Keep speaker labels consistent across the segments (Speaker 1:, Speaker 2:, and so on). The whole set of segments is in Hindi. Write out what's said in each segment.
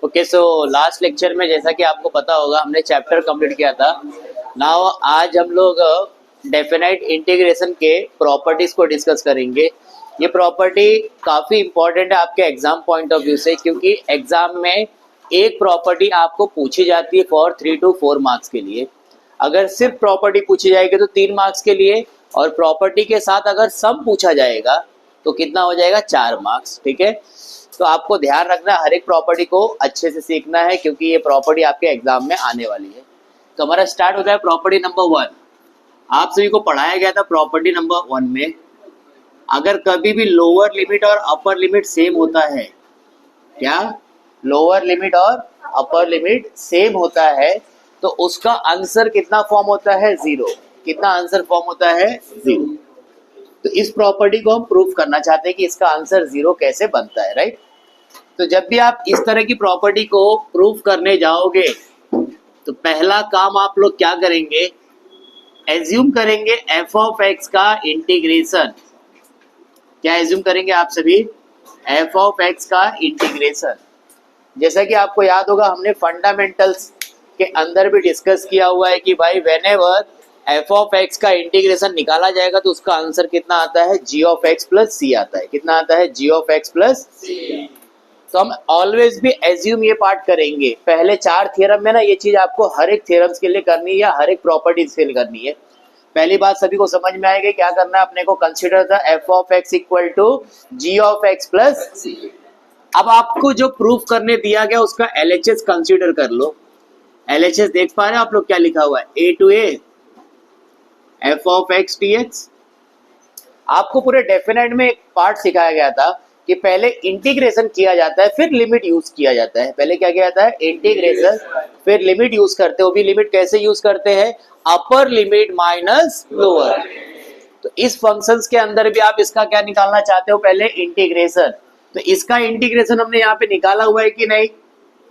Speaker 1: ओके, सो लास्ट लेक्चर में जैसा कि आपको पता होगा हमने चैप्टर कंप्लीट किया था। नाउ आज हम लोग डेफिनाइट इंटीग्रेशन के प्रॉपर्टीज को डिस्कस करेंगे। ये प्रॉपर्टी काफ़ी इंपॉर्टेंट है आपके एग्जाम पॉइंट ऑफ व्यू से, क्योंकि एग्जाम में एक प्रॉपर्टी आपको पूछी जाती है फॉर 3 to 4 मार्क्स के लिए। अगर सिर्फ प्रॉपर्टी पूछी जाएगी तो 3 मार्क्स के लिए, और प्रॉपर्टी के साथ अगर सम पूछा जाएगा तो कितना हो जाएगा, 4 मार्क्स। ठीक है, तो आपको ध्यान रखना, हर एक प्रॉपर्टी को अच्छे से सीखना है, क्योंकि ये प्रॉपर्टी आपके एग्जाम में आने वाली है। तो हमारा स्टार्ट होता है प्रॉपर्टी नंबर 1। आप सभी को पढ़ाया गया था प्रॉपर्टी नंबर 1 में, अगर कभी भी लोअर लिमिट और अपर लिमिट सेम होता है, क्या लोअर लिमिट और अपर लिमिट सेम होता है, तो उसका आंसर कितना फॉर्म होता है, 0। कितना आंसर फॉर्म होता है, 0। तो इस प्रॉपर्टी को हम प्रूफ करना चाहते हैं कि इसका आंसर 0 कैसे बनता है, राइट। तो जब भी आप इस तरह की प्रॉपर्टी को प्रूफ करने जाओगे तो पहला काम आप लोग क्या करेंगे, एज्यूम करेंगे एफ ऑफ एक्स का इंटीग्रेशन। क्या एज्यूम करेंगे आप सभी, एफ ऑफ एक्स का इंटीग्रेशन। जैसा कि आपको याद होगा हमने फंडामेंटल्स के अंदर भी डिस्कस किया हुआ है कि भाई व्हेनेवर एफ ऑफ एक्स का इंटीग्रेशन निकाला जाएगा तो उसका आंसर कितना आता है, जी ऑफ एक्स प्लस सी आता है। कितना आता है, जी ऑफ एक्स प्लस सी। तो हम ऑलवेज भी एज्यूम ये पार्ट करेंगे। पहले 4 थ्योरम में ना ये चीज आपको हर एक थ्योरम्स के लिए करनी है या हर एक प्रॉपर्टीज के लिए करनी है। पहली बात सभी को समझ में आएगी, क्या करना है अपने को, consider the F of x equal to g of x plus c. अब आपको जो प्रूफ करने दिया गया उसका एलएचएस कंसीडर कर लो। एलएचएस देख पा रहे हैं आप लोग, क्या लिखा हुआ है, a to A F of x D x. आपको पूरे डेफिनेट में एक पार्ट सिखाया गया था कि पहले इंटीग्रेशन किया जाता है फिर लिमिट यूज किया जाता है। पहले क्या किया जाता है, इंटीग्रेशन, फिर लिमिट यूज करते हो। भी लिमिट कैसे यूज करते हैं, अपर लिमिट माइनस लोअर। तो इस फंक्शंस के अंदर भी आप इसका क्या निकालना चाहते हो, पहले इंटीग्रेशन। तो इसका इंटीग्रेशन हमने यहाँ पे निकाला हुआ है कि नहीं,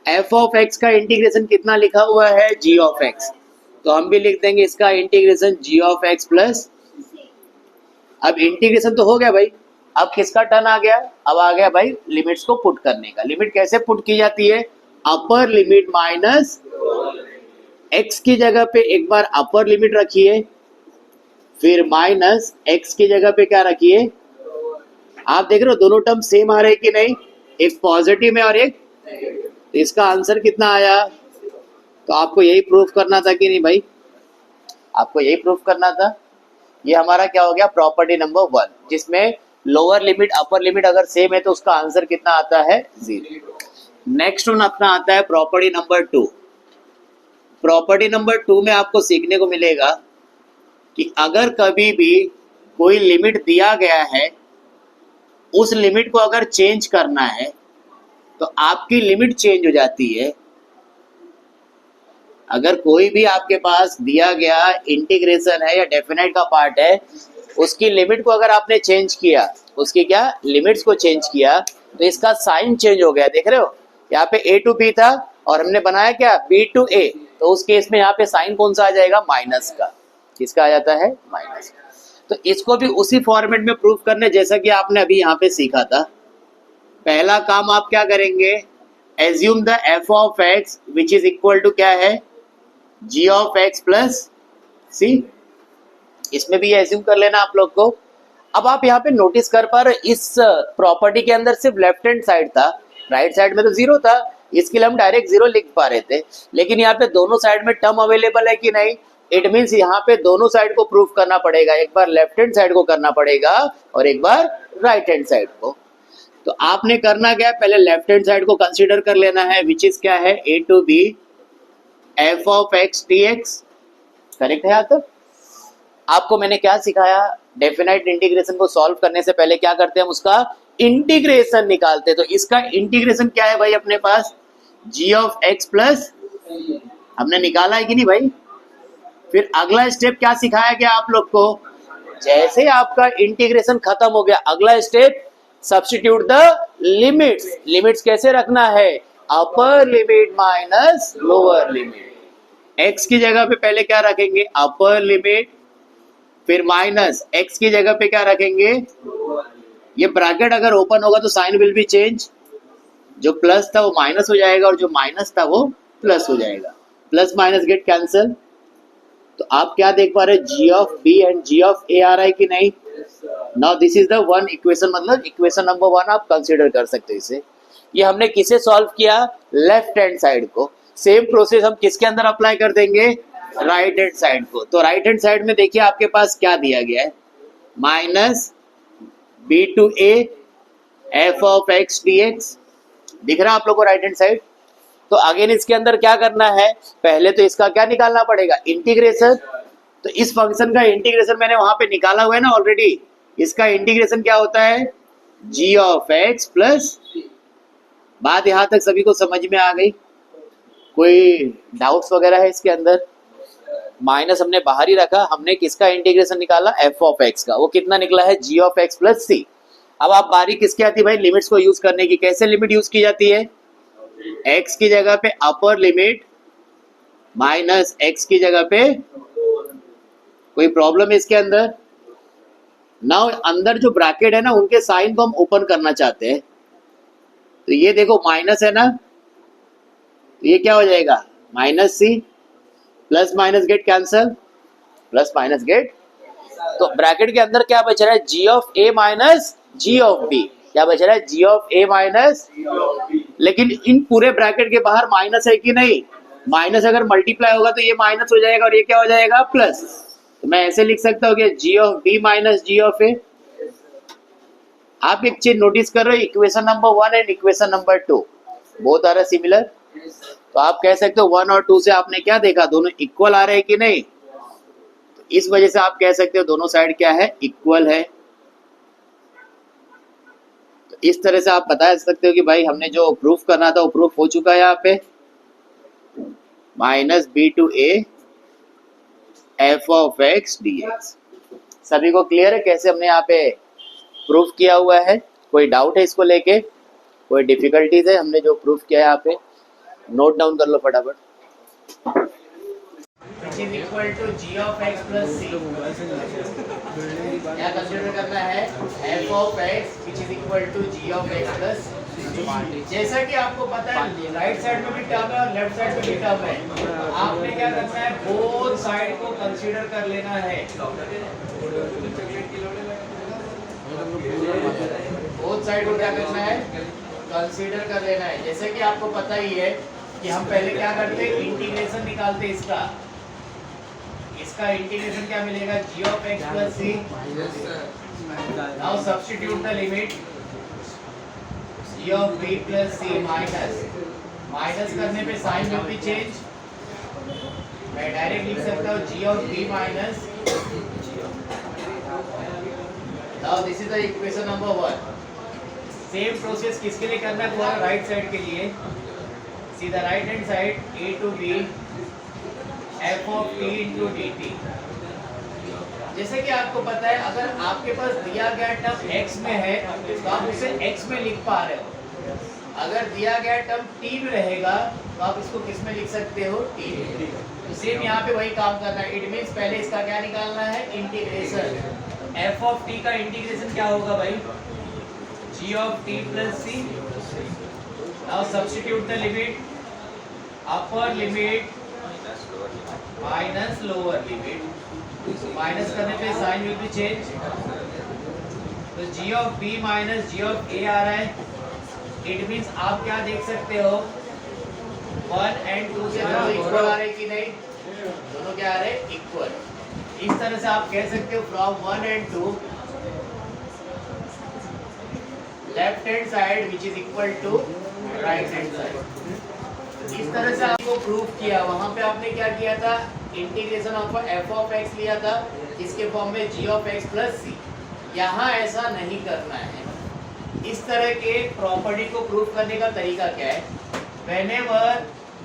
Speaker 1: एफ ऑफ एक्स का इंटीग्रेशन कितना लिखा हुआ है, जी ऑफ एक्स। तो हम भी लिख देंगे इसका integration G of x plus. अब इंटीग्रेशन तो हो गया भाई, अब किसका टर्न आ गया, अब आ गया भाई लिमिट्स को पुट करने का। लिमिट कैसे पुट की जाती है, अपर लिमिट माइनस एक्स की जगह पे एक बार अपर लिमिट रखिए, फिर माइनस एक्स की जगह पे क्या रखिए। आप देख रहे हो दोनों टर्म सेम आ रहे हैं कि नहीं, एक पॉजिटिव है और एक, तो इसका आंसर कितना आया। तो आपको यही प्रूफ करना था कि नहीं भाई, आपको यही प्रूफ करना था। ये हमारा क्या हो गया, प्रॉपर्टी नंबर 1, जिसमें लोअर लिमिट अपर लिमिट अगर सेम है तो उसका आंसर कितना आता है, 0। नेक्स्ट वन अपना आता है प्रॉपर्टी नंबर 2। प्रॉपर्टी नंबर 2 में आपको सीखने को मिलेगा कि अगर कभी भी कोई लिमिट दिया गया है, उस लिमिट को अगर चेंज करना है तो आपकी लिमिट चेंज हो जाती है। अगर कोई भी आपके पास दिया गया इंटीग्रेशन है या डेफिनेट का पार्ट है, उसकी लिमिट को अगर आपने चेंज किया, उसकी क्या लिमिट्स को चेंज किया, तो इसका साइन चेंज हो गया। देख रहे हो, यहाँ पे ए टू बी था और हमने बनाया क्या, बी टू ए। तो उस केस में यहाँ पे साइन कौन सा आ जाएगा, माइनस का। किसका आ जाता है, माइनस। तो इसको भी उसी फॉर्मेट में प्रूफ करने जैसा कि आपने अभी यहाँ पे सीखा था। पहला काम आप क्या करेंगे, assume the F of X which is equal to क्या है, जी ऑफ एक्स प्लस सी। इसमें भी एज्यूम कर लेना आप लोग को। अब आप यहाँ पे नोटिस कर पा रहे, इस प्रॉपर्टी के अंदर सिर्फ लेफ्ट हैंड साइड था, राइट साइड में तो 0 था, इसके लिए हम डायरेक्ट 0 लिख पा रहे थे। लेकिन यहाँ पे दोनों साइड में टर्म अवेलेबल है कि नहीं, इट मीन्स यहाँ पे दोनों साइड को प्रूफ करना पड़ेगा। एक बार लेफ्ट हैंड साइड को करना पड़ेगा और एक बार राइट हैंड साइड को। तो आपने करना क्या है, पहले लेफ्ट हैंड साइड को कंसीडर कर लेना है, विच इज क्या है, a to b f of x D x. Correct है यहाँ तक। आपको मैंने क्या सिखाया, डेफिनाइट इंटीग्रेशन को सॉल्व करने से पहले क्या करते हैं, हम उसका इंटीग्रेशन निकालते हैं। तो इसका इंटीग्रेशन क्या है भाई अपने पास, जी ऑफ एक्स प्लस, हमने निकाला है कि नहीं भाई। फिर अगला स्टेप क्या सिखाया गया आप लोग को, जैसे आपका इंटीग्रेशन खत्म हो गया, अगला step substitute the limits. Limits कैसे रखना है, अपर limit minus lower limit. X की जगह पे पहले क्या रखेंगे, अपर लिमिट, फिर माइनस एक्स की जगह पे क्या रखेंगे, ये ब्रैकेट अगर ओपन होगा तो साइन विल बी चेंज। जो प्लस था वो माइनस हो जाएगा और जो माइनस था वो प्लस हो जाएगा, प्लस माइनस गेट कैंसिल। तो आप क्या देख पा रहे हैं, g of b and g of a आ रहा है कि नहीं। Now this is the one equation, मतलब इक्वेशन नंबर 1 आप कंसीडर कर सकते हो इसे। ये हमने किसे सॉल्व किया, लेफ्ट हैंड साइड को। सेम प्रोसेस हम किसके अंदर अप्लाई कर देंगे, राइट हैंड साइड को। तो राइट हैंड साइड में देखिए आपके पास क्या दिया गया है, minus B to A F of x D X, दिख रहा है आप लोग को राइट हैंड साइड। तो अगेन इसके अंदर क्या करना है, पहले तो इसका क्या निकालना पड़ेगा, इंटीग्रेशन। तो इस फंक्शन का इंटीग्रेशन मैंने वहां पे निकाला हुआ है ना ऑलरेडी। इसका इंटीग्रेशन क्या होता है, जी ऑफ एक्स प्लस, बात यहां तक सभी को समझ में आ गई, कोई डाउट्स वगैरह है इसके अंदर। माइनस हमने बाहर ही रखा, हमने किसका इंटीग्रेशन निकाला, एफ ऑफ एक्स का। वो कितना निकला है, जी ऑफ एक्स प्लस सी। अब आप बारी किसकी आती है भाई, लिमिट्स को यूज करने की। कैसे लिमिट यूज की जाती है, x की जगह पे अपर लिमिट माइनस x की जगह पे, कोई प्रॉब्लम है इसके अंदर। नाउ अंदर जो ब्रैकेट है ना उनके साइन को हम ओपन करना चाहते हैं। तो ये देखो माइनस है ना, तो ये क्या हो जाएगा, minus c, plus minus get cancel, plus minus get. तो ब्रैकेट के अंदर क्या बच रहा है, जी of a minus g of b. क्या बच रहा है, जी ऑफ ए माइनस, लेकिन इन पूरे ब्रैकेट के बाहर माइनस है कि नहीं, माइनस अगर मल्टीप्लाई होगा तो ये माइनस हो जाएगा और ये क्या हो जाएगा, प्लस। तो मैं ऐसे लिख सकता हूँ कि g of b minus g of a. आप एक चीज नोटिस कर रहे हो, equation number 1 and equation number 2 both are similar. तो आप कह सकते हो 1 और 2 से आपने क्या देखा, दोनों इक्वल आ रहे हैं कि नहीं। तो इस वजह से आप कह सकते हो दोनों साइड क्या है, इक्वल है। तो इस तरह से आप बता सकते हो कि भाई हमने जो प्रूफ करना था वो प्रूफ हो चुका है। यहाँ पे minus B to A F of x D X, सभी को क्लियर है कैसे हमने यहाँ पे प्रूफ किया हुआ है। कोई डाउट है इसको लेके, कोई डिफिकल्टीज है हमने जो प्रूफ किया है यहाँ पे, नोट डाउन कर लो फटाफट। which is equal to g of x plus c, क्या कंसीडर करना है, f of x which is equal to g of x plus c। जैसा कि आपको पता है राइट साइड में भी टर्म है और लेफ्ट साइड में भी टर्म है, आपने क्या करना है, बोथ साइड को कंसीडर कर लेना है। बोथ साइड को क्या करना है, कंसीडर कर लेना है। जैसे कि आपको पता ही है कि हम पहले क्या करते हैं, इंटीग्रेशन निकालते इसका इंटीग्रेशन क्या मिलेगा, g of x plus c। Now substitute the limit g of b plus c minus करने पे साइन विल बी चेंज। मैं डायरेक्ट लिख सकता हूँ g of b minus. Now this is the equation number 1। Same process किसके लिए करना है, तुम्हारा राइट साइड के लिए। See the right hand side a to b f of t into dt। जैसे कि आपको पता है अगर आपके पास दिया गया टर्म x में है तो आप उसे x में लिख पा रहे हो, अगर दिया गया टर्म t में रहेगा तो आप इसको किस में लिख सकते हो, t में। तो सेम यहाँ पे वही काम करना है। इट मीन्स पहले इसका क्या निकालना है, इंटीग्रेशन। f of t का इंटीग्रेशन क्या होगा भाई, g of t plus c। Now substitute the limit, upper limit minus lower limit, minus करने पे साइन विल बी चेंज। तो g of b minus g of a आ रहा है। इट मींस आप क्या देख सकते हो, 1 एंड 2 से दोनों इक्वल आ रहे कि नहीं, दोनों क्या आ रहे, इक्वल। इस तरह से आप कह सकते हो from 1 and 2 left hand side which is equal to right hand side. इस तरह से आपको प्रूफ किया। वहां पे आपने क्या किया था, integration of f of x लिया था, इसके फॉर्म में g of x plus c। यहाँ ऐसा नहीं करना है। इस तरह के प्रॉपर्टी को प्रूफ करने का तरीका क्या है, whenever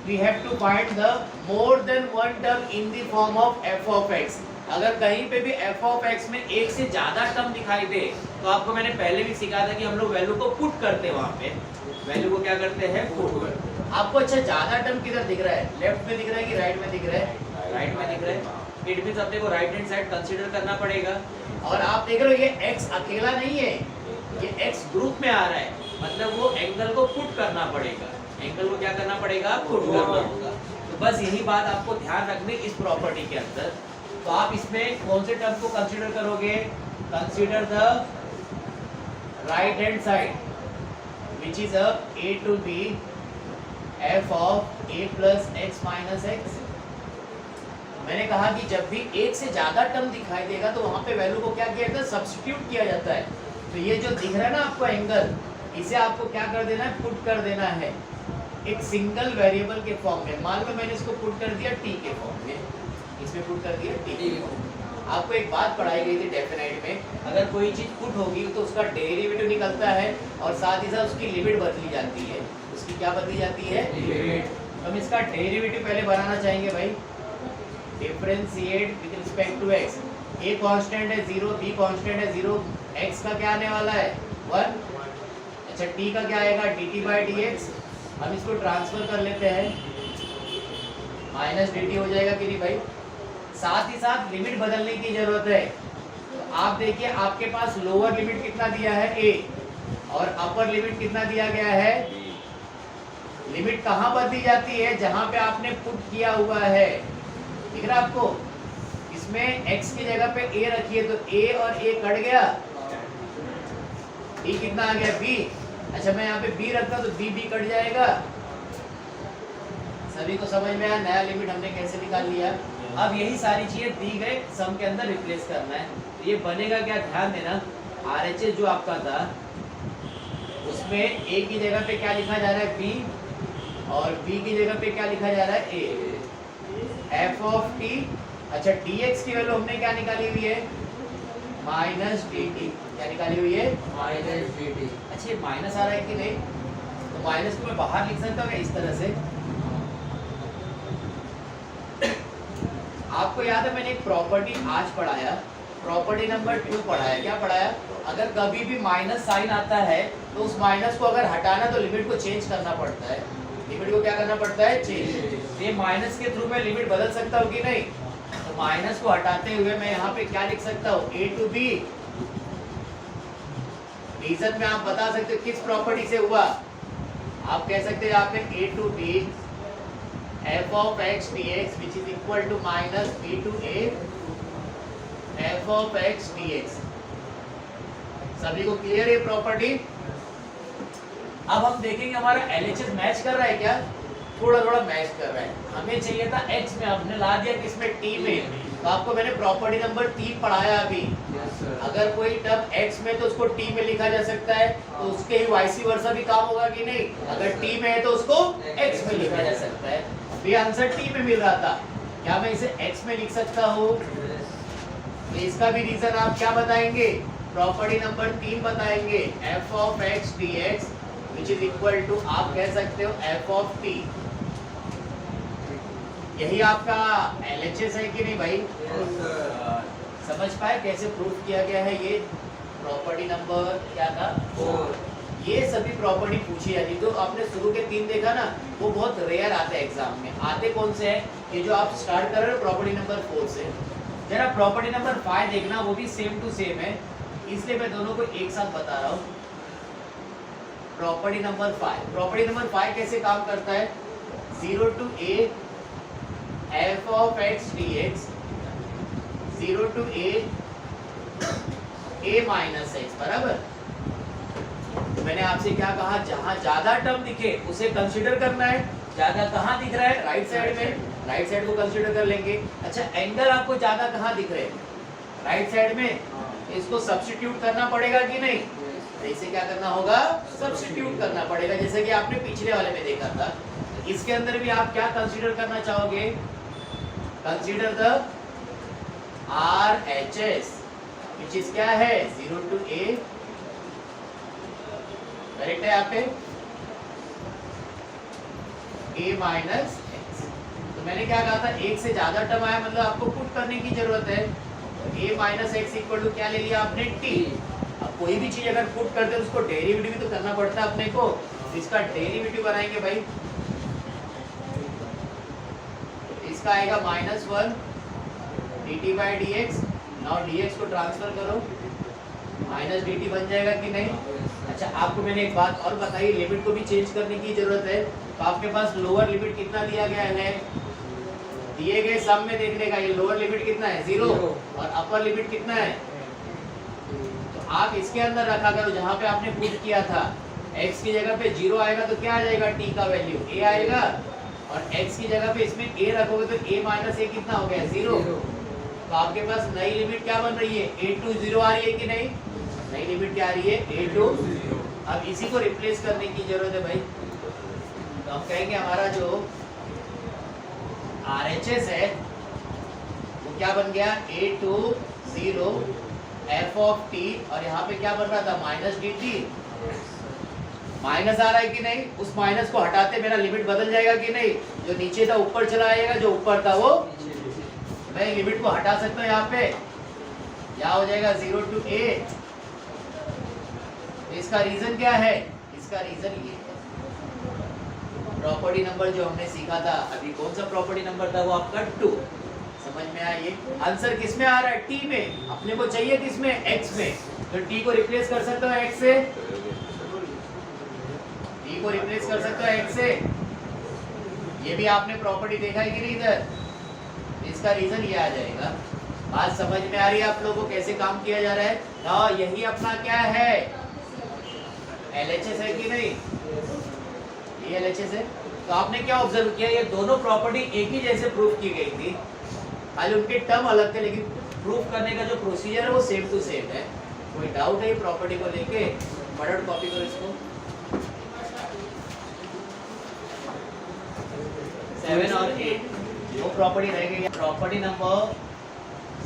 Speaker 1: we have to find the more than one term in the form of f of x। अगर कहीं पे भी f of x में एक से ज्यादा टर्म दिखाई दे तो आपको मैंने पहले भी सिखाया था कि हम लोग वैल्यू को पुट करते हैं, वहां पे वैल्यू को क्या करते हैं, पुट। आपको अच्छा ज्यादा टर्म किधर दिख रहा है, लेफ्ट में दिख रहा है कि राइट में दिख रहा है, राइट में दिख रहा है। इट मींस अपने को राइट हैंड साइड कंसीडर करना पड़ेगा। और आप देख रहे हो ये x अकेला नहीं है, ये x ग्रुप में आ रहा है। मतलब वो एंगल को पुट करना पड़ेगा, एंगल को क्या करना पड़ेगा, पुट करना होगा। तो बस यही बात आपको ध्यान रखनी इस प्रॉपर्टी के अंदर। तो आप इसमें कौन से टर्म को कंसीडर करोगे, consider the right hand side which is a to b f of a plus x minus x। मैंने कहा कि जब भी एक से ज्यादा टर्म दिखाई देगा तो वहां पे वैल्यू को क्या किया जाता है, सब्स्टिट्यूट किया जाता है। तो ये जो दिख रहा है ना आपको एंगल, इसे आपको क्या कर देना है, पुट कर देना है एक सिंगल वेरिएबल के फॉर्म में। मान लो मैंने इसको पुट कर दिया t के फॉर्म में, इसमें पुट कर दिया t के फॉर्म में। आपको एक बात पढ़ाई गई थी डेफिनेट में, अगर कोई चीज पुट होगी तो उसका डेरिवेटिव निकलता है और साथ ही साथ उसकी लिमिट बदली जाती है। उसकी क्या बदली जाती है, लिमिट। तो हम इसका डेरिवेटिव पहले बनाना चाहेंगे भाई। Differentiate with respect to x। a constant है 0, b कांस्टेंट है 0, x का क्या आने वाला है 1। अच्छा t का क्या आएगा dt/dx। हम इसको ट्रांसफर कर लेते हैं, माइनस dt हो जाएगा कि नहीं भाई। साथ ही साथ लिमिट बदलने की जरूरत है। तो आप देखिए आपके पास लोअर लिमिट कितना दिया है a और अपर लिमिट कितना दिया गया है। लिमिट कहाँ बदली जाती है, जहां पे आपने पुट किया हुआ है। दिख रहा है आपको, इसमें x की जगह पे a रखिए तो a और a कट गया, d कितना आ गया b। अच्छा मैं यहाँ पे b रखता तो b कट जाएगा। सभी को समझ में आया नया लिमिट हमने कैसे निकाल लिया। अब यही सारी चीजें दी गए सम के अंदर रिप्लेस करना है। तो ये बनेगा क्या, ध्यान देना, RHS जो आपका था उसमें a की जगह पे क्या लिखा जा रहा है b और b की जगह पे क्या लिखा जा रहा है a। f of t, अच्छा dx की वैल्यू हमने क्या निकाली हुई है, माइनस dt। क्या निकाली हुई है, माइनस dt। अच्छा ये माइनस आ रहा है कि नहीं, तो माइनस को मैं बाहर लिख सकता हूँ इस तरह से। आपको याद है मैंने एक प्रॉपर्टी आज पढ़ाया, प्रॉपर्टी नंबर 2 पढ़ाया। क्या पढ़ाया, अगर कभी भी माइनस साइन आता है तो उस माइनस को अगर हटाना तो लिमिट को चेंज करना पड़ता है। लिमिट को क्या करना पड़ता है, चेंज। ये माइनस के थ्रू मैं लिमिट बदल सकता हूँ कि नहीं, तो माइनस को हटाते हुए मैं यहाँ पे क्या लिख सकता हूँ, a to b। रीजन में आप बता सकते हो किस प्रॉपर्टी से हुआ। आप कह सकते हैं यहाँ पे a to b f of x dx which is equal to minus b to a f of x dx। सभी को क्लियर है प्रॉपर्टी। अब हम देखेंगे हमारा LHS मैच कर रहा है क्या, थोड़ा थोड़ा मैच कर रहा है। हमें चाहिए था x में, हमने ला दिया किसमें, t में। तो आपको मैंने प्रॉपर्टी नंबर 3 पढ़ाया अभी। अगर कोई टर्म x में तो उसको t में लिखा जा सकता है, तो उसके ही वाइसी वर्सा भी काम होगा कि नहीं। अगर t में है तो उसको x में लिखा जा सकता है। ये आंसर t में मिल रहा था, क्या मैं इसे x में लिख सकता हूँ। तो इसका भी रीजन आप क्या बताएंगे, प्रॉपर्टी नंबर 3 बताएंगे, f of x dx which is equal to आप कह सकते हो f of t। यही आपका LHS है कि नहीं भाई। समझ पाए कैसे प्रूफ किया गया है। ये प्रॉपर्टी नंबर क्या था 4। ये सभी प्रॉपर्टी पूछी जाती, तो आपने शुरू के 3 देखा ना, वो बहुत रेयर आते हैं एग्जाम में। आते कौन से हैं, ये जो आप स्टार्ट कर रहे हो प्रॉपर्टी नंबर 4 से। जरा प्रॉपर्टी नंबर 5 देखना, वो भी सेम टू सेम है, इसलिए मैं दोनों को एक साथ बता रहा हूँ। प्रॉपर्टी नंबर 5, प्रॉपर्टी नंबर 5 कैसे काम करता है, 0 to a f of x dx 0 to a minus x बराबर। मैंने आपसे क्या कहा, जहां ज्यादा टर्म दिखे उसे कंसीडर करना है। ज्यादा कहाँ दिख रहा है, राइट साइड में, राइट साइड को कंसीडर कर लेंगे। अच्छा एंगल आपको ज्यादा कहाँ दिख रहे हैं, राइट साइड में, इसको सब्स्टिट्यूट करना पड़ेगा कि नहीं। तो इसे क्या करना होगा, सब्स्टिट्यूट करना पड़ेगा, जैसे कि आपने पिछले वाले में देखा था। इसके अंदर भी आप क्या कंसीडर करना चाहोगे, consider the RHS which is क्या है 0 to a, करेक्ट है यहाँ पे a माइनस x। तो मैंने क्या कहा था, एक से ज्यादा टर्म आया मतलब आपको पुट करने की जरूरत है। तो a minus X equal to क्या ले लिया आपने, t। अब कोई भी चीज अगर पुट करते हैं उसको डेरिवेटिव भी तो करना पड़ता है अपने को। तो इसका डेरिवेटिव बनाएंगे भाई, इसका आएगा -1 dt/dx। नाउ dx को ट्रांसफर करो, माइनस dt बन जाएगा कि नहीं। अच्छा अच्छा, आपको मैंने एक बात और बताई, लिमिट को भी चेंज करने की जरूरत है। तो आपके पास लोअर लिमिट कितना दिया गया है, दिए गए सम में देखने का, ये लोअर लिमिट कितना है 0 और अपर लिमिट कितना है। तो आप इसके अंदर रखा करो जहां पे आपने पुट किया था, x की जगह पे 0 आएगा तो क्या आ जाएगा, t का वैल्यू a आएगा, और x की जगह पे इसमें a रखोगे तो a माइनस a कितना हो गया 0। तो आपके पास नई लिमिट क्या बन रही है, a टू 0 आ रही है कि नहीं, नई लिमिट क्या आ रही है, a टू 0। अब इसी को रिप्लेस करने की जरूरत है भाई। तो हम कहेंगे हमारा जो RHS है वो क्या बन गया, a to 0 f of t, और यहाँ पे क्या बन रहा था माइनस dt, माइनस आ रहा है कि नहीं, उस माइनस को हटाते मेरा लिमिट बदल जाएगा कि नहीं, जो नीचे था ऊपर चला आएगा, जो ऊपर था वो, मैं लिमिट को हटा सकता हूँ यहाँ पे, क्या हो जाएगा 0 टू a। इसका रीजन क्या है, इसका रीजन ये है, प्रॉपर्टी नंबर जो हमने सीखा था अभी, कौन सा प्रॉपर्टी नंबर था वो आपका 2, समझ में आया। ये आंसर किस में आ रहा है, t में, अपने को चाहिए किस में, x में, तो t को रिप्लेस कर सकते हो x से, t को रिप्लेस कर सकते हो x से। ये भी आपने प्रॉपर्टी देखा है कि नहीं इधर, इसका रीजन ये आ जाएगा। बात समझ में आ रही है आप लोगों को कैसे काम किया जा रहा है ना, यही अपना क्या है LHS है कि नहीं, ये LHS है। तो आपने क्या ऑब्जर्व किया, ये दोनों प्रॉपर्टी एक ही जैसे प्रूफ की गई थी, खाली उनके टर्म अलग थे, लेकिन प्रूफ करने का जो प्रोसीजर है वो सेम टू सेम है। कोई डाउट है प्रॉपर्टी को लेके, फटाफट कॉपी करो इसको। 7 और 8 दो प्रॉपर्टी रह गई। Property number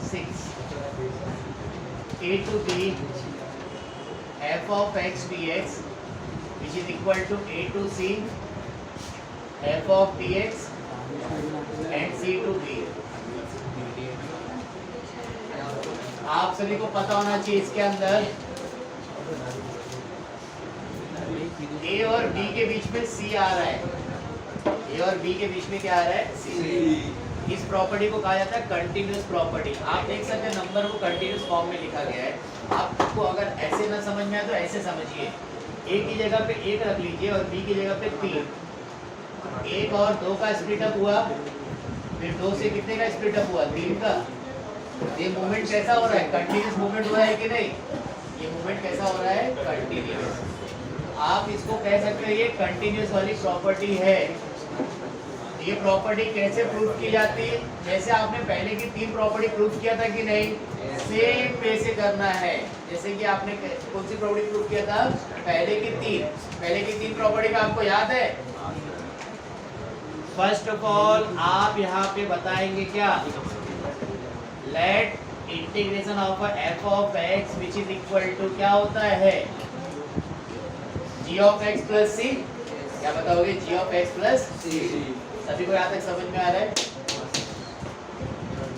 Speaker 1: 6, a to b f of x dx which is equal to a to c f of dx and c to b। आप सभी को पता होना चाहिए इसके अंदर a और b के बीच में c आ रहा है, a और b के बीच में क्या आ रहा है, c। इस प्रॉपर्टी को कहा जाता है कंटीन्यूअस प्रॉपर्टी। आप देख सकते हैं नंबर को कंटीन्यूअस फॉर्म में लिखा गया है। आपको अगर ऐसे ना समझ में आए तो ऐसे समझिए, a की जगह पे 1 रख लीजिए और b की जगह पे 3। 1 और 2 का स्प्लिट अप हुआ, फिर 2 से कितने का स्प्लिट अप हुआ, 3 का। ये मूवमेंट कैसा हो रहा है, कंटीन्यूअस मूवमेंट हो रहा है कि नहीं, ये मूवमेंट कैसा हो रहा है, कंटीन्यूअस। आप इसको कह सकते हैं ये कंटीन्यूअस वाली प्रॉपर्टी है। ये प्रॉपर्टी कैसे प्रूफ की जाती है, जैसे आपने पहले की 3 प्रॉपर्टी प्रूफ किया था कि नहीं, सेम वे से करना है। जैसे कि आपने कौन सी प्रॉपर्टी प्रूफ किया था, पहले की 3 प्रॉपर्टी का आपको याद है। फर्स्ट ऑफ ऑल आप यहाँ पे बताएंगे क्या, let integration of f of x which is equal to क्या होता है, g of x plus c। क्या बताओगे, g of x plus c। सभी को यहाँ तक समझ में आ रहा है।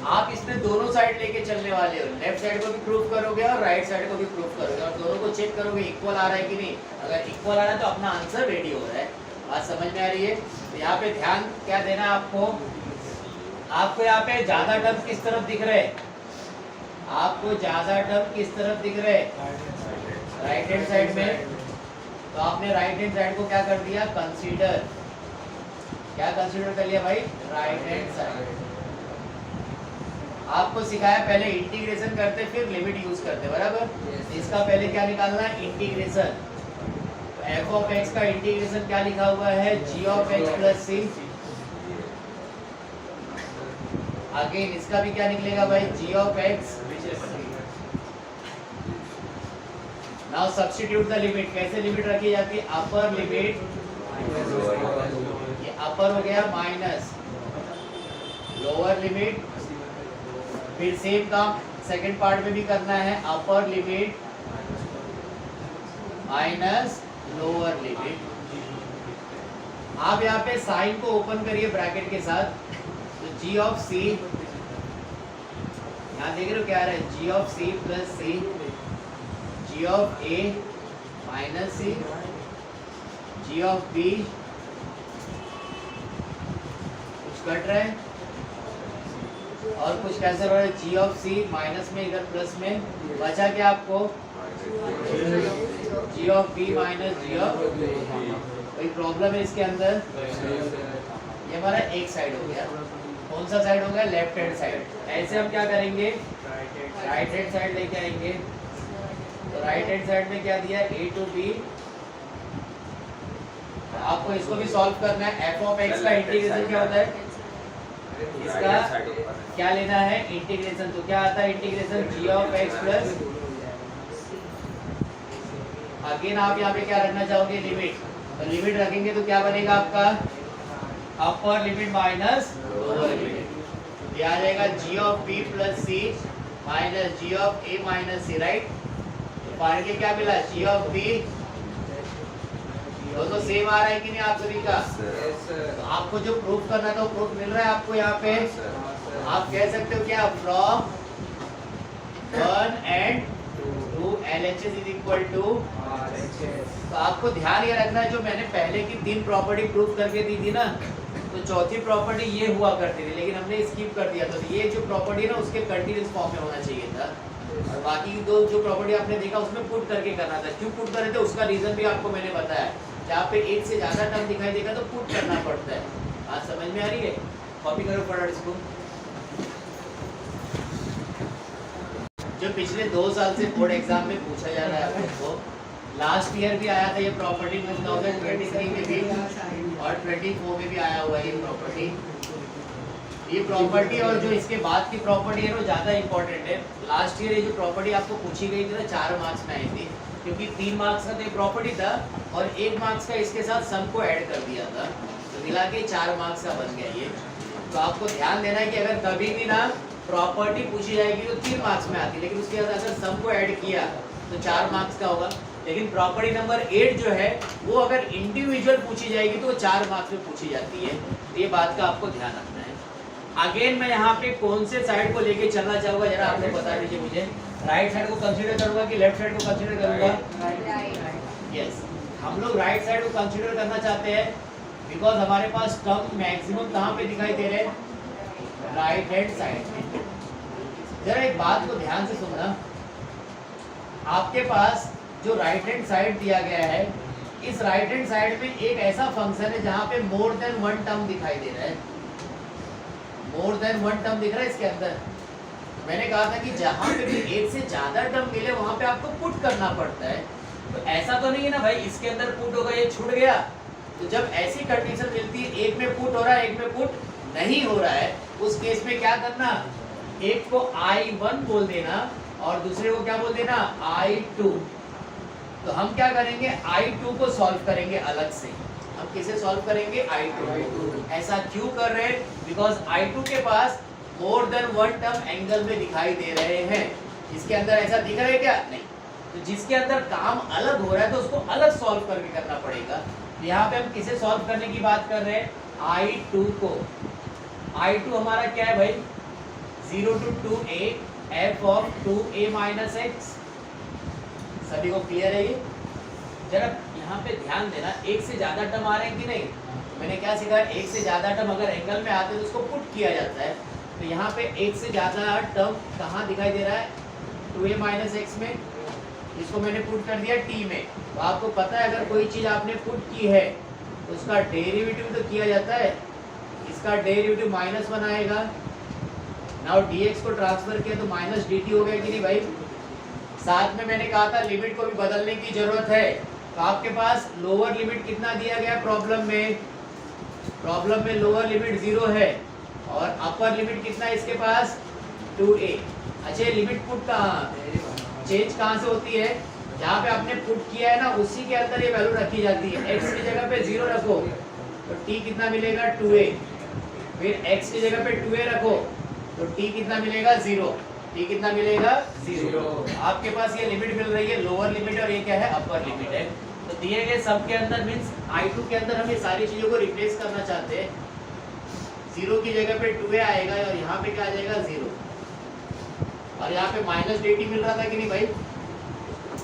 Speaker 1: आप इसमें दोनों साइड लेके चलने वाले हो, लेफ्ट साइड को भी प्रूफ करोगे और राइट साइड को भी प्रूफ करोगे, और दोनों को चेक करोगे इक्वल आ रहा है कि नहीं। अगर इक्वल आ रहा है तो अपना आंसर रेडी हो रहा है। बात समझ में आ रही है। तो यहाँ पे ध्यान क्या देना है आपको यहाँ पे ज्यादा टर्म किस तरफ दिख रहे हैं, आपको ज्यादा टर्म किस तरफ दिख रहे हैं, राइट हैंड साइड में। तो आपने राइट हैंड साइड को क्या कर दिया, कंसीडर, क्या कंसीडर कर लिया भाई, राइट हैंड साइड। आपको सिखाया पहले इंटीग्रेशन करते फिर लिमिट यूज करते, बराबर। इसका पहले क्या निकालना है, इंटीग्रेशन। तो f ऑफ x का इंटीग्रेशन क्या लिखा हुआ है, g of x plus c। Again इसका भी क्या निकलेगा भाई, g of x। Now substitute the limit. कैसे लिमिट रखी जाती है, अपर लिमिट, ये अपर हो गया माइनस लोअर लिमिट। फिर सेम काम सेकंड पार्ट में भी करना है, अपर लिमिट माइनस लोअर लिमिट। आप यहाँ पे साइन को ओपन करिए ब्रैकेट के साथ, तो g ऑफ c, यहाँ देख रहे हो क्या आ रहा है, g of c plus c, g of a minus c, g of b, कुछ कट रहा है और कुछ कैंसिल हो रहा है, g ऑफ c माइनस में इधर प्लस में, बचा क्या आपको g of b minus g of, कोई प्रॉब्लम है इसके अंदर? ये हमारा एक साइड हो गया। कौन सा साइड हो गया? Left hand side. ऐसे हम क्या करेंगे? राइट हैंड साइड लेके आएंगे। तो राइट हैंड साइड में क्या दिया? ए टू बी। आपको इसको भी सॉल्व करना है। एफ ऑफ एक्स का इंटीग्रेशन क्या होता है? इसका क्या लेना है? इंटीग्रेशन। तो क्या आता है integration? G of x plus, again आप यहाँ पे क्या रखना चाहोगे? लिमिट। तो लिमिट रखेंगे तो क्या बनेगा आपका? Upper limit minus lower limit. ये आ जाएगा g of b plus c minus g of a minus c, right? तो फाइनल के क्या मिला? G of b. तो सेम आ रहा है कि नहीं आप सभी का? तो आपको जो प्रूफ करना था वो प्रूफ मिल रहा है आपको यहाँ पे। आप कह सकते हो क्या? From 1 and 2 LHS is equal to। तो आपको ध्यान ये रखना है, जो मैंने पहले की 3 प्रॉपर्टी प्रूफ करके दी थी ना, तो चौथी प्रॉपर्टी ये हुआ करती थी, लेकिन हमने स्किप कर दिया। तो ये जो प्रॉपर्टी है ना, उसके कंटीन्यूअस फॉर्म में होना चाहिए था। और बाकी की 2 जो प्रॉपर्टी आपने देखा उसमें पुट करके करना था। क्यों पुट कर रहे थे उसका रीजन भी आपको मैंने बताया। जहाँ पे एक से ज़्यादा टर्म दिखाई देगा तो पुट करना पड़ता है। आज समझ में आ रही है? कॉपी करो फटाफट इसको। जो पिछले 2 साल से बोर्ड एग्जाम में पूछा जा रहा है आपको, लास्ट ईयर भी आया था ये प्रॉपर्टी 2023 में भी और 24 में भी आया हुआ है ये प्रॉपर्टी। ये प्रॉपर्टी और जो इसके बाद की प्रॉपर्टी है वो ज़्यादा इंपॉर्टेंट है। लास्ट ईयर ये जो प्रॉपर्टी आपको पूछी गई थी ना, 4 मार्क्स में आई थी, क्योंकि 3 मार्क्स का तो ये प्रॉपर्टी था और 1 मार्क्स का इसके साथ सम को ऐड कर दिया था, तो मिला के 4 मार्क्स का बन गया ये। तो आपको ध्यान देना है कि अगर कभी भी ना प्रॉपर्टी पूछी जाएगी तो 3 मार्क्स में आती है, लेकिन उसके बाद अगर सम को ऐड किया तो 4 मार्क्स का होगा। लेकिन प्रॉपर्टी नंबर 8 जो है वो अगर इंडिविजुअल पूछी जाएगी तो वो 4 मार्क्स में पूछी जाती है। तो ये बात का आपको ध्यान रखना है। अगेन मैं यहाँ पे कौन से साइड को लेके चलना चाहूँगा जरा आप लोग बता दीजिए मुझे। राइट साइड को कंसीडर करूँगा कि लेफ्ट साइड को कंसीडर करूँगा? यस, हम लोग राइट साइड को कंसीडर करना चाहते हैं, बिकॉज हमारे पास टर्म मैक्सिमम कहाँ पे दिखाई दे रहे हैं? राइट हैंड साइड में। जरा एक बात को ध्यान से सुनना, आपके पास जो राइट हैंड साइड दिया गया है, इस राइट हैंड साइड में एक ऐसा फंक्शन है जहाँ पे मोर देन 1 टर्म दिखाई दे रहा है। मोर देन 1 टर्म दिख रहा है इसके अंदर। मैंने कहा था कि जहाँ पे भी एक से ज्यादा टर्म मिले वहाँ पे आपको पुट करना पड़ता है। तो ऐसा तो नहीं है ना भाई इसके अंदर पुट होगा ये छूट गया। तो जब ऐसी कंडीशन मिलती है, एक में पुट हो रहा है एक में पुट नहीं हो रहा है, उस केस में क्या करना? एक को I1 बोल देना और दूसरे को क्या बोल देना? I2। तो हम क्या करेंगे? I2 को सॉल्व करेंगे अलग से। हम किसे सॉल्व करेंगे? I2। ऐसा क्यों कर रहे हैं? बिकॉज I2 के पास मोर देन 1 टर्म एंगल में दिखाई दे रहे हैं। इसके अंदर ऐसा दिख रहा है क्या? नहीं। तो जिसके अंदर काम अलग हो रहा है तो उसको अलग सॉल्व करके करना पड़ेगा। यहाँ पे हम किसे सॉल्व करने की बात कर रहे हैं? I2 को। I2 हमारा क्या है भाई? 0 to 2a f of 2a minus x। सभी को क्लियर है ये? जरा यहाँ पे ध्यान देना, एक से ज्यादा टर्म आ रहे हैं कि नहीं? मैंने क्या सीखा? एक से ज्यादा टर्म अगर एंगल में आते हैं तो उसको पुट किया जाता है। तो यहाँ पे एक से ज्यादा टर्म कहाँ दिखाई दे रहा है? 2a minus x में। इसको मैंने पुट कर दिया t में। तो आपको पता है अगर कोई चीज़ आपने पुट की है तो उसका डेरिवेटिव तो किया जाता है। इसका डेरिवेटिव -1 आएगा। नाउ dx को ट्रांसफर किया तो माइनस dt हो गया कि नहीं भाई? साथ में मैंने कहा था लिमिट को भी बदलने की जरूरत है। तो आपके पास लोअर लिमिट कितना दिया गया प्रॉब्लम में? प्रॉब्लम में लोअर लिमिट 0 है और अपर लिमिट कितना है इसके पास? 2a। अच्छा, लिमिट पुट कहाँ चेंज कहाँ से होती है? जहाँ पे आपने पुट किया है ना उसी के अंदर ये वैल्यू रखी जाती है। x की जगह पे 0 रखो तो t कितना मिलेगा? 2a। फिर x की जगह पे 2a रखो तो t कितना मिलेगा? 0। t कितना मिलेगा? 0। आपके पास ये लिमिट मिल रही है लोअर लिमिट और ये क्या है? अपर लिमिट है। तो दिए गए सब के अंदर मीन्स I2 के अंदर हम ये सारी चीज़ों को रिप्लेस करना चाहते हैं। 0 की जगह पे 2a आएगा और यहाँ पे क्या आ जाएगा? 0। और यहाँ पे माइनस dt मिल रहा था कि नहीं भाई?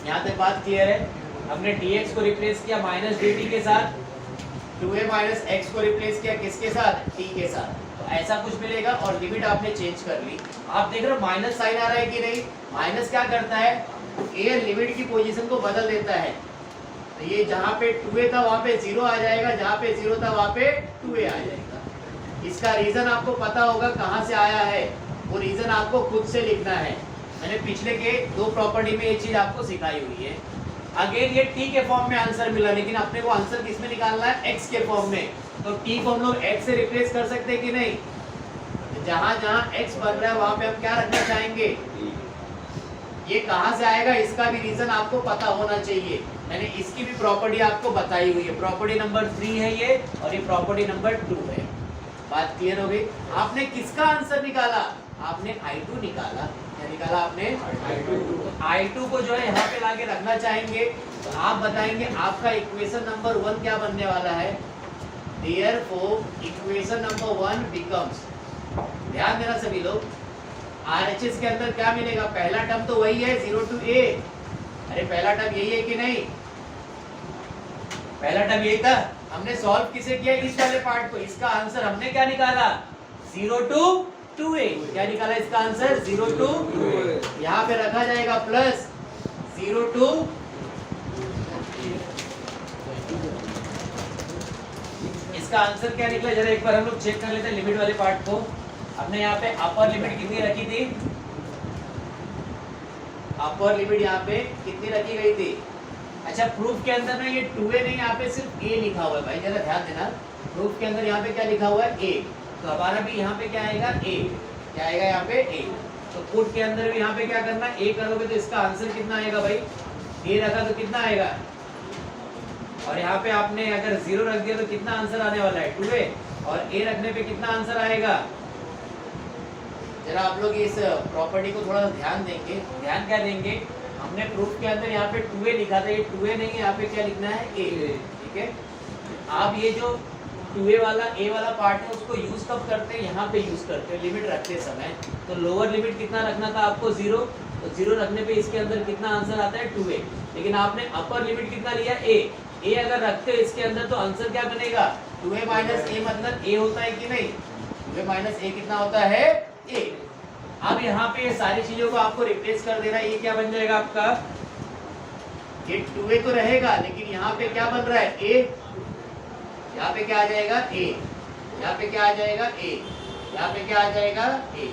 Speaker 1: यहाँ तक बात क्लियर है? हमने dx को रिप्लेस किया माइनस dt के साथ। 2a माइनस एक्स को रिप्लेस किया किसके साथ, t के साथ, तो ऐसा कुछ मिलेगा। और लिमिट आपने चेंज कर ली, आप देख रहे हो माइनस साइन आ रहा है कि नहीं। माइनस क्या करता है, a लिमिट की पोजीशन को बदल देता है। तो ये जहाँ पे 2a था वहाँ पे 0 आ जाएगा, जहाँ पे 0 था वहाँ पे 2a आ जाएगा। इसका रीजन आपको पता होगा कहाँ से आया है, वो रीजन आपको खुद से लिखना है। मैंने पिछले के 2 प्रॉपर्टी में ये चीज आपको सिखाई हुई है। अगेन ये t के फॉर्म में आंसर मिला, लेकिन अपने को आंसर किस में निकालना है, x के फॉर्म में। तो t को हम लोग x से रिप्लेस कर सकते हैं कि नहीं। जहां जहां x बन रहा है वहां पे हम क्या रखना चाहेंगे, ये कहां से आएगा, इसका भी रीजन आपको पता होना चाहिए। मैंने इसकी भी प्रॉपर्टी आपको बताई हुई है। प्रॉपर्टी नंबर 3 है ये, और ये प्रॉपर्टी नंबर 2 है। बात क्लियर हो गई। आपने किसका आंसर निकाला, आपने I2 निकाला। क्या निकाला आपने, I2 को जो है यहाँ पे लाके रखना चाहेंगे। तो आप बताएंगे आपका इक्वेशन नंबर 1 क्या बनने वाला है। Therefore इक्वेशन नंबर 1 becomes, ध्यान देना सभी लोग, RHS के अंदर क्या मिलेगा, पहला टर्म तो वही है 0 to a। अरे पहला टर्म यही है कि नहीं, पहला टर्म यही था। हमने सॉल्व किसे किया, इस वाले पार्ट को। इसका आंसर हमने क्या निकाला, 0 to 2a। क्या निकाला इसका आंसर, 0 to 2a। यहाँ पे रखा जाएगा प्लस 0 to, इसका आंसर क्या निकला जरा एक बार हम लोग चेक कर लेते हैं लिमिट वाले पार्ट को। हमने यहाँ पे अपर लिमिट कितनी रखी थी, अपर लिमिट यहाँ पे कितनी रखी गई थी। अच्छा प्रूफ के अंदर ना ये 2a नहीं, यहाँ पे सिर्फ a लिखा हुआ है भाई, जरा ध्यान देना। प्रूफ के अंदर यहाँ पे क्या लिखा हुआ है, a। तो हमारा भी यहाँ पे क्या आएगा, a। क्या आएगा यहाँ पे, a। तो पुट के अंदर भी यहाँ पे क्या करना, a करोगे तो इसका आंसर कितना आएगा भाई, a रखा तो कितना आएगा। और यहाँ पे आपने अगर 0 रख दिया तो कितना आंसर आने वाला है, 2a। और a रखने पे कितना आंसर आएगा। जरा आप लोग इस प्रॉपर्टी को थोड़ा ध्यान देंगे। ध्यान क्या देंगे, हमने प्रूफ के अंदर यहाँ पे 2a लिखा था, ये 2a नहीं है, यहाँ पे क्या लिखना है, a। ठीक है। आप ये जो 2a वाला a वाला पार्ट है उसको यूज कब करते हैं, यहाँ पे यूज करते हैं लिमिट रखते समय। तो लोअर लिमिट कितना रखना था आपको, 0। तो 0 रखने पे इसके अंदर कितना आंसर आता है, 2a। लेकिन आपने अपर लिमिट कितना लिया, a। a अगर रखते हो इसके अंदर तो आंसर क्या बनेगा, 2a माइनस a, मतलब a होता है कि नहीं। 2a माइनस a कितना होता है, a। अब यहाँ पे ये सारी चीजों को आपको रिप्लेस कर देना है। ये क्या बन जाएगा आपका, ये 2a तो रहेगा, लेकिन यहाँ पे क्या बन रहा है, a। यहाँ पे क्या आ जाएगा, a। यहाँ पे क्या आ जाएगा, a। यहाँ पे क्या आ जाएगा, a।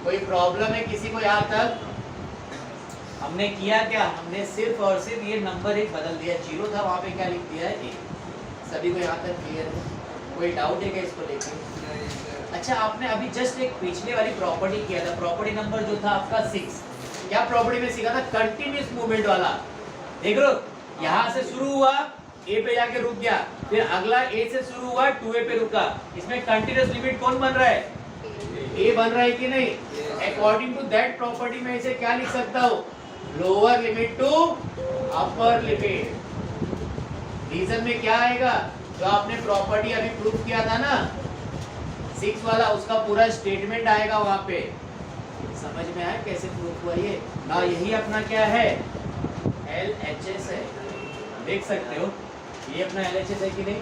Speaker 1: कोई प्रॉब्लम है किसी को यहाँ तक। हमने किया क्या, हमने सिर्फ और सिर्फ ये नंबर एक बदल दिया, 0 था वहां पे क्या लिख दिया है, a। सभी को यहाँ तक क्लियर है, कोई डाउट है क्या इसको लेके। अच्छा आपने अभी जस्ट एक पिछले वाली प्रॉपर्टी किया था, प्रॉपर्टी नंबर जो था आपका 6। क्या प्रॉपर्टी में सीखा था, कंटिन्यूअस मूवमेंट वाला। देख लो यहाँ से शुरू हुआ, a पे जाके रुक गया, फिर अगला a से शुरू हुआ, 2a पे रुका। इसमें कंटिन्यूअस लिमिट कौन बन रहा है, a बन रहा है कि नहीं। अकॉर्डिंग टू दैट प्रॉपर्टी में इसे क्या लिख सकता हूँ, lower limit to upper limit. Region में क्या आएगा, जो आपने प्रॉपर्टी अभी प्रूफ किया था ना 6 वाला, उसका पूरा स्टेटमेंट आएगा वहां पे। समझ में आया कैसे प्रूफ हुआ ये ना। यही अपना क्या है, LHS है, देख सकते हो ये अपना LHS है कि नहीं।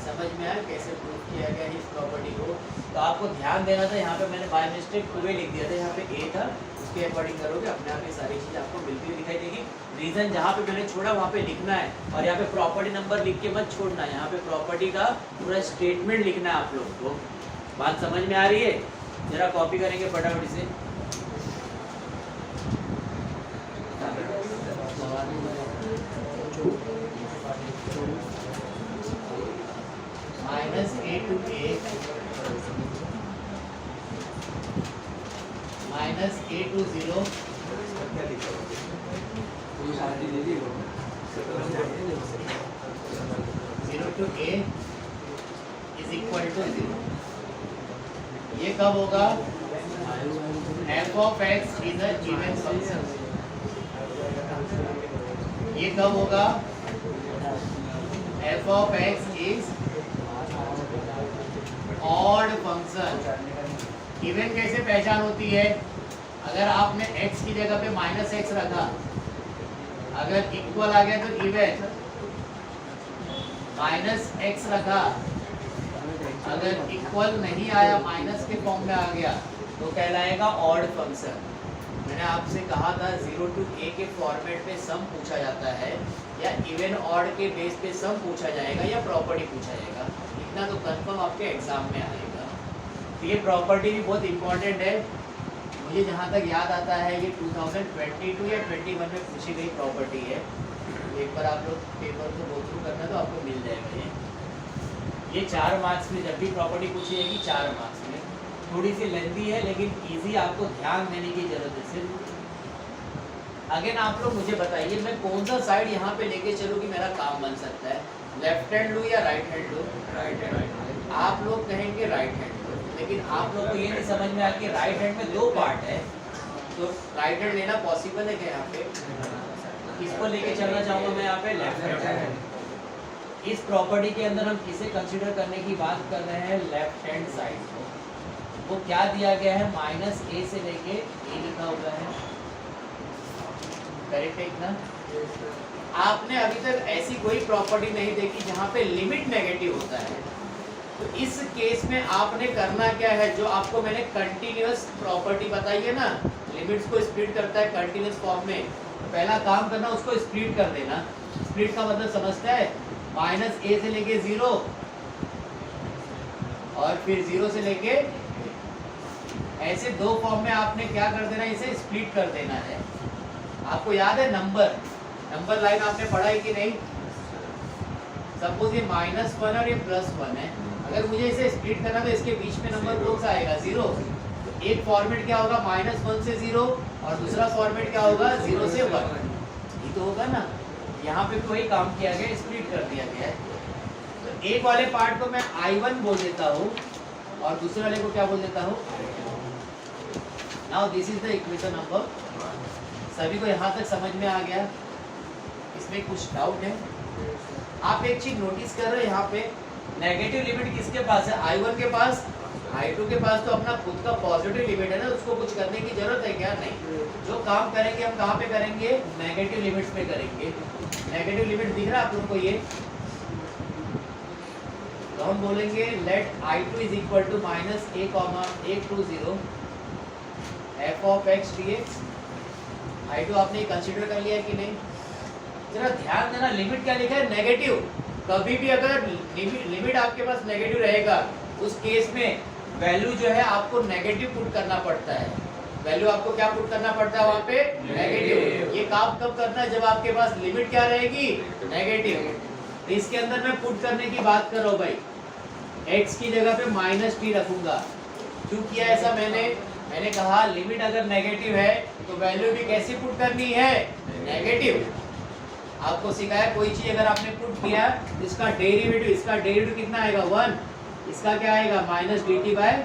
Speaker 1: समझ में आया कैसे प्रूफ किया गया इस प्रॉपर्टी को। तो आपको ध्यान देना था, यहाँ पे मैंने बाय मिस्टेक 2a लिख दिया था, यहाँ पे a था। उसके अकॉर्डिंग करोगे अपने आप ये सारी चीज आपको मिलती हुई दिखाई देगी। रीजन जहाँ पे मैंने छोड़ा वहाँ पे लिखना है, और यहाँ पे प्रॉपर्टी नंबर लिख के मत छोड़ना है। यहाँ पे प्रॉपर्टी का पूरा स्टेटमेंट लिखना है आप लोग को। बात समझ में आ रही है, जरा कॉपी करेंगे फटाफट से। -a to a -a to 0 0 to a is equal to 0। ये कब होगा, f of x is a given function। ये कब होगा, f of x is odd function. Even कैसे पहचान होती है, अगर आपने x की जगह पे -x रखा, अगर इक्वल आ गया तो इवन, माइनस एक्स रखा, अगर इक्वल नहीं आया माइनस के फॉर्म में आ गया तो कहलाएगा ऑड फंक्शन। मैंने आपसे कहा था 0 to a के फॉर्मेट पे सम पूछा जाता है, या इवन ऑड के बेस पे सम पूछा जाएगा, या प्रॉपर्टी पूछा जाएगा, इतना तो कंफर्म आपके एग्जाम में आएगा। तो ये प्रॉपर्टी भी बहुत इंपॉर्टेंट है। मुझे जहाँ तक याद आता है ये 2022 या 21 में पूछी गई प्रॉपर्टी है। एक बार आप लोग पेपर को गो थ्रू करना तो आपको मिल जाएगा। ये 4 मार्क्स में जब भी प्रॉपर्टी पूछी जाएगी 4 मार्क्स में। थोड़ी सी लेंथी है लेकिन इजी, आपको ध्यान देने की जरूरत है सिर्फ। अगेन आप लोग मुझे बताइए मैं कौन सा साइड यहाँ पे लेके चलूँ कि मेरा काम बन सकता है, लेफ्ट हैंड लूँ या राइट हैंड लूँ? Right hand. आप लोग कहेंगे राइट हैंड लो, लेकिन आप लोग को ये नहीं समझ में आया कि राइट हैंड में 2 पार्ट है, तो राइट हैंड लेना पॉसिबल है क्या यहाँ पे? किसको लेके चलना चाहूँगा मैं यहाँ पे? Left hand. इस प्रॉपर्टी के अंदर हम किसे कंसीडर करने की बात कर रहे हैं? लेफ्ट हैंड साइड को। वो क्या दिया गया है? माइनस ए से लेके ए लिखा हुआ है, करेक्ट है ना? आपने अभी तक ऐसी कोई प्रॉपर्टी नहीं देखी जहाँ पे लिमिट नेगेटिव होता है। तो इस केस में आपने करना क्या है, जो आपको मैंने कंटिन्यूअस प्रॉपर्टी बताई है ना, लिमिट्स को स्प्लिट करता है कंटिन्यूअस फॉर्म में, तो पहला काम करना उसको स्प्लिट कर देना। स्प्लिट का मतलब समझता है? माइनस ए से लेके 0 और फिर 0 से लेके, ऐसे 2 फॉर्म में आपने क्या कर देना, इसे स्प्लिट कर देना है। आपको याद है नंबर लाइन आपने पढ़ा है कि नहीं? सपोज ये -1 और ये +1 है, अगर मुझे इसे स्प्लिट करना तो इसके बीच में नंबर कौन सा आएगा? 0। तो एक फॉर्मेट क्या होगा? -1 से 0, और दूसरा फॉर्मेट क्या होगा? 0 से 1। ये तो होगा ना। यहाँ पे कोई काम किया गया, स्प्लिट कर दिया गया है। तो एक वाले पार्ट को मैं I1 बोल देता हूँ और दूसरे वाले को क्या बोल देता हूँ? Now this is the equation number. सभी को यहाँ तक समझ में आ गया? इसमें कुछ डाउट है? आप एक चीज नोटिस कर रहे हो, यहाँ पे नेगेटिव लिमिट किसके पास है? I1 के पास। I2 के पास तो अपना खुद का पॉजिटिव लिमिट है ना, उसको कुछ करने की जरूरत है क्या? नहीं। जो काम करेंगे हम कहाँ पे करेंगे? नेगेटिव लिमिट्स पे करेंगे। नेगेटिव लिमिट दिख रहा है आप लोग को? ये तो हम बोलेंगे let I2 is equal to -a, a to 0 f of x dx। I2 आपने कंसीडर कर लिया कि नहीं? जरा ध्यान देना, लिमिट क्या लिखा है? नेगेटिव। कभी भी अगर लिमिट आपके पास नेगेटिव रहेगा, उस केस में वैल्यू जो है आपको नेगेटिव पुट करना पड़ता है। वैल्यू आपको क्या पुट करना पड़ता है वहाँ पे? नेगेटिव। ये काम कब करना है? जब आपके पास लिमिट क्या रहेगी? नेगेटिव। तो इसके अंदर मैं पुट करने की बात कर रहा हूँ भाई, x की जगह पे -t रखूंगा। क्यों किया ऐसा मैंने कहा लिमिट अगर नेगेटिव है तो वैल्यू भी कैसे पुट करनी है? नेगेटिव। आपको सिखाया कोई चीज अगर आपने पुट किया, इसका डेरिवेटिव कितना आएगा? 1। इसका क्या आएगा? -dt/,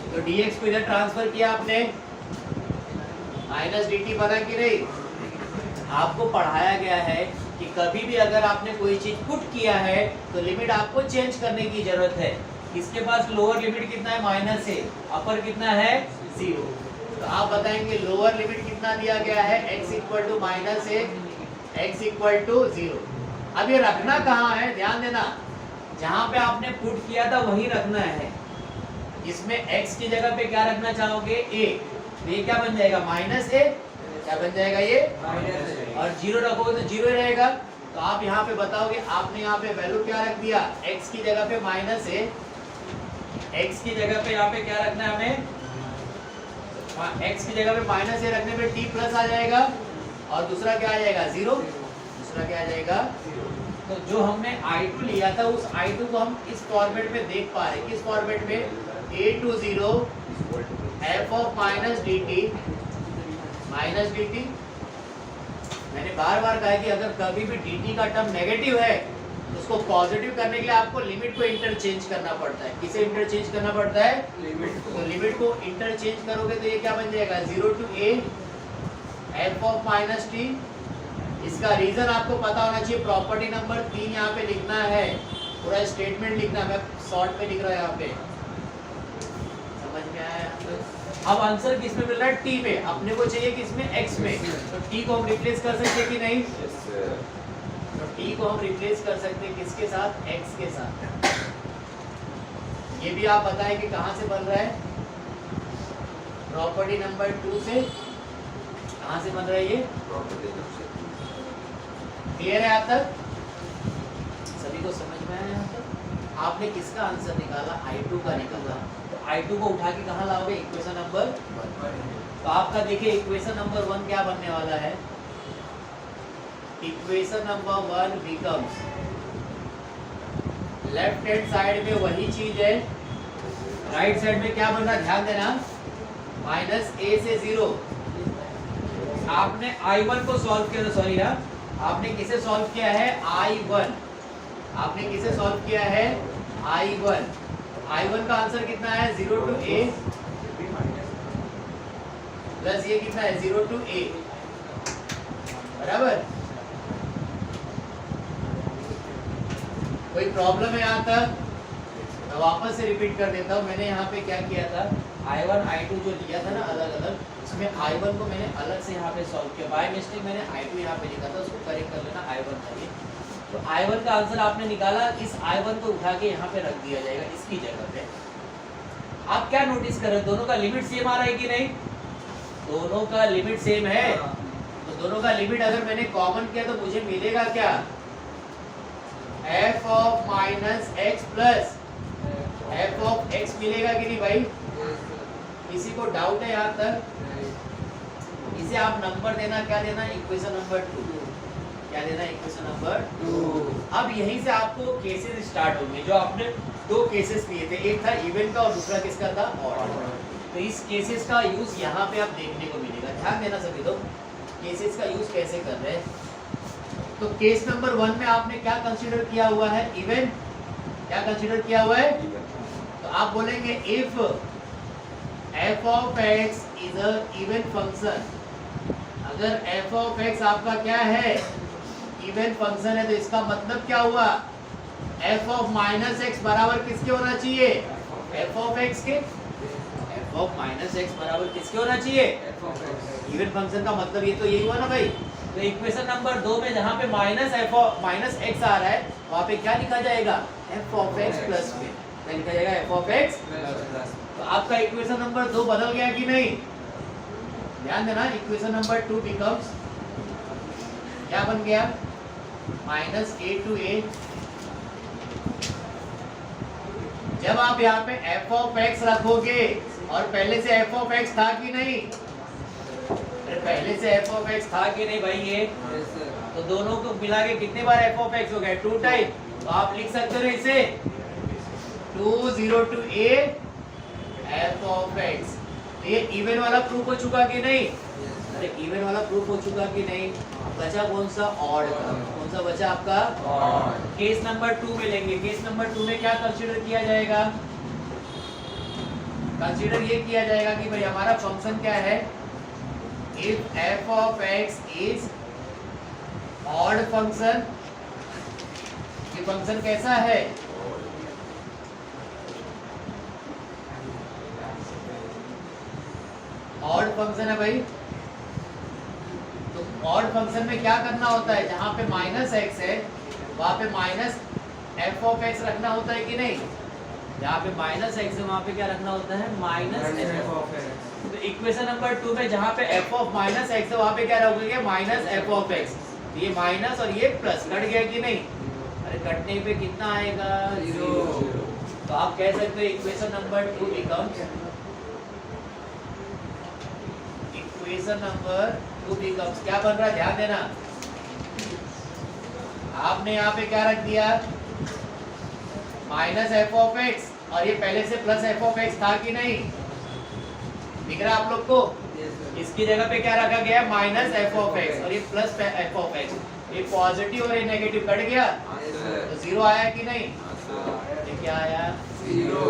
Speaker 1: तो dx को इधर ट्रांसफर किया आपने, -dt बना कि नहीं? आपको पढ़ाया गया है कि कभी भी अगर आपने कोई चीज पुट किया है तो लिमिट आपको चेंज करने की जरूरत है। इसके पास लोअर लिमिट कितना है? -a, अपर कितना है? 0। तो आप बताएंगे लोअर लिमिट कितना दिया गया है? x equal to -a, x equal to 0। अब ये रखना कहाँ है? ध्यान देना, जहाँ पे आपने पुट किया था वहीं रखना है। इसमें x की जगह पे क्या रखना चाहोगे? a। तो ये क्या बन जाएगा? -a। क्या बन जाएगा ये? और 0 रखोगे तो 0 ही रहेगा। तो आप यहाँ पे बताओगे, आपने यहाँ पे वैल्यू क्या रख दिया? x की जगह पे -a, x की जगह पे यहाँ पे क्या रखना है हमें? x की जगह पे -a रखने पे t प्लस आ जाएगा, और दूसरा क्या आ जाएगा? 0। दूसरा क्या आ जाएगा? 0। तो जो हमने I2 लिया था उस I2 को हम इस फॉर्मेट में देख पा रहे हैं। किस फॉर्मेट में? a to 0 f of -dt। मैंने बार बार कहा कि अगर कभी भी dt का टर्म नेगेटिव है तो उसको पॉजिटिव करने के लिए आपको लिमिट को इंटरचेंज करना पड़ता है। किसे इंटरचेंज करना पड़ता है? लिमिट। तो लिमिट को इंटरचेंज करोगे तो ये क्या बन जाएगा? 0 to a f of -t। इसका रीजन आपको पता होना चाहिए। प्रॉपर्टी नंबर 3 यहाँ पे लिखना है, पूरा स्टेटमेंट लिखना है। मैं शॉर्ट में लिख रहा हूँ यहाँ पे, समझ में आया? अब आंसर किस में मिल रहा है? टी में। अपने को चाहिए किसमें? एक्स में। तो टी को हम रिप्लेस कर सकते हैं कि नहीं? तो टी को हम रिप्लेस कर सकते हैं किसके साथ? एक्स के साथ। ये भी आप बताएं कि कहां से बन रहा है? प्रॉपर्टी नंबर 2 से। कहां से बन रहा है ये? क्लियर है? आप तक सभी को समझ में आया? यहाँ तक आपने किसका आंसर निकाला? I2 का निकाला। तो I2 को उठा के कहाँ लाओगे? Equation number 1। तो आपका देखिए इक्वेशन नंबर 1 क्या बनने वाला है? Equation number 1 becomes, left hand side में वही चीज है, राइट साइड में क्या बन रहा है? ध्यान देना, -a से 0। आपने I1 को सॉल्व किया, सॉरी यार, आपने किसे सॉल्व किया है? I1। आपने किसे सॉल्व किया है? I1। I1 का आंसर कितना है? 0 to a प्लस ये कितना है? 0 to a, बराबर। कोई प्रॉब्लम है यहाँ तक? मैं वापस से रिपीट कर देता हूँ। मैंने यहाँ पे क्या किया था? I1 I2 जो लिया था ना अलग अलग, इसमें I1 को मैंने अलग से यहाँ पे सॉल्व किया। बाय मिस्टेक मैंने I2 यहाँ पे लिखा था, उसको करेक्ट कर लेना। I1 था ये। तो I1 का आंसर आपने निकाला, इस I1 को उठा के यहाँ पे रख दिया जाएगा इसकी जगह पे। आप क्या नोटिस कर रहे हैं? दोनों का लिमिट सेम आ रहा है कि नहीं? दोनों का लिमिट सेम है। तो दोनों का लिमिट अगर मैंने कॉमन किया तो मुझे मिलेगा क्या? f of minus x plus f of x मिलेगा कि नहीं भाई? किसी को डाउट है यहाँ तक? इसे आप नंबर देना, क्या देना? Equation number 2। क्या देना? Equation number 2। अब यहीं से आपको केसेस स्टार्ट होंगे। जो आपने 2 केसेस लिए थे, एक था इवन का और दूसरा किसका था? ऑड। तो इस केसेस का यूज यहाँ पे आप देखने को मिलेगा। ध्यान देना सभी लोग, केसेस का यूज कैसे कर रहे हैं। तो केस नंबर 1 में आपने क्या कंसीडर किया हुआ है? इवन। क्या कंसीडर किया हुआ है? तो आप बोलेंगे if f of x is a even function. अगर f ऑफ x आपका क्या है? इवन फंक्शन है, तो इसका मतलब क्या हुआ? f ऑफ माइनस एक्स बराबर किसके होना चाहिए? f ऑफ x के। f ऑफ माइनस एक्स बराबर किसके होना चाहिए? इवन फंक्शन का मतलब ये तो यही हुआ ना भाई। तो इक्वेशन नंबर 2 में जहाँ पे माइनस एक्स आ रहा है, वहाँ पे क्या लिखा जाएगा? f ऑफ x प्लस में। क्या लिखा जाएगा? f of x। तो आपका इक्वेशन नंबर 2 बदल गया कि नहीं? ध्यान देना, इक्वेशन नंबर 2 बिकम्स, क्या बन गया? -a to a। जब आप यहाँ पे f ऑफ x रखोगे, और पहले से f ऑफ x था कि नहीं? अरे पहले से f ऑफ x था कि नहीं भाई? ये तो दोनों को मिला के कितने बार f ऑफ x हो गया? 2 टाइम। तो आप लिख सकते हो इसे 2 0 to a f of x। ये इवन वाला प्रूफ हो चुका कि नहीं? अरे इवन वाला प्रूफ हो चुका कि नहीं? बचा कौन सा? ऑड का। कौन सा बचा आपका? ऑड। केस नंबर 2 में लेंगे। केस नंबर 2 में क्या कंसीडर किया जाएगा? कंसीडर ये किया जाएगा कि भाई हमारा फंक्शन क्या है? If f of x is odd function. ये फंक्शन कैसा है? ऑड फंक्शन है भाई। तो ऑड फंक्शन में क्या करना होता है? जहां पे माइनस एक्स है वहां पे माइनस एफ ऑफ एक्स रखना होता है कि नहीं? जहां पे माइनस एक्स है वहां पे क्या रखना होता है? Minus F of x. तो इक्वेशन नंबर 2 में जहां पे एफ ऑफ माइनस एक्स है वहां पे क्या रखोगे? Minus F of x. तो ये माइनस और ये प्लस कट गया कि नहीं? अरे कटने पे कितना आएगा? 0। तो आप कह सकते हो equation number 2 becomes, equation number 2 becomes क्या बन रहा है? ध्यान देना, आपने यहाँ पे क्या रख दिया? माइनस एफ ऑफ एक्स, और ये पहले से प्लस एफ ऑफ एक्स था कि नहीं? दिख रहा है आप लोग को? इसकी जगह पे क्या रखा गया? माइनस एफ ऑफ एक्स, और ये प्लस एफ ऑफ एक्स। ये पॉजिटिव और ये नेगेटिव कट गया, तो 0 आया कि नहीं? ये क्या आया? 0।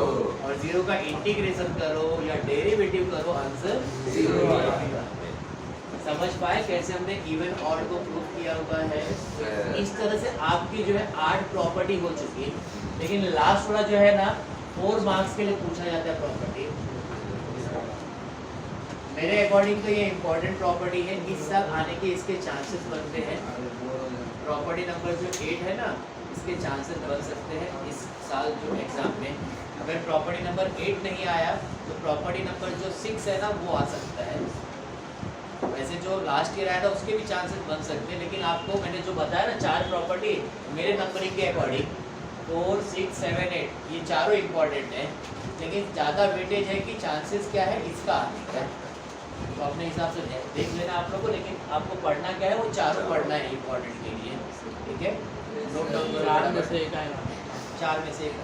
Speaker 1: और 0 का इंटीग्रेशन करो या डेरिवेटिव करो, आंसर 0 आएगा। समझ पाए कैसे हमने इवन ऑड को प्रूव किया हुआ है? इस तरह से आपकी जो है 8 प्रॉपर्टी हो चुकी है, लेकिन लास्ट वाला जो है ना 4 मार्क्स के लिए पूछा जाता है प्रॉपर्टी। मेरे अकॉर्डिंग तो ये इम्पोर्टेंट प्रॉपर्टी है, इस साल आने के इसके चांसेस बनते हैं। प्रॉपर्टी नंबर जो 8 है ना, इसके चांसेस बन सकते हैं इस साल जो एग्ज़ाम में। अगर प्रॉपर्टी नंबर 8 नहीं आया तो प्रॉपर्टी नंबर जो 6 है ना वो आ सकता है। वैसे जो लास्ट ईयर आया था उसके भी चांसेस बन सकते हैं, लेकिन आपको मैंने जो बताया ना 4 प्रॉपर्टी मेरे नंबरिंग के अकॉर्डिंग 4, 6, 7, 8 ये चारों इम्पॉर्टेंट हैं, लेकिन ज़्यादा वेटेज है कि चांसेस क्या है इसका आने का। तो अपने हिसाब से देख लेना आप लोगों को, लेकिन आपको पढ़ना क्या है वो चारों पढ़ना है इम्पोर्टेंट के लिए, ठीक है। नोट डाउन करो, 4 में से एक आएगा, 4 में से एक।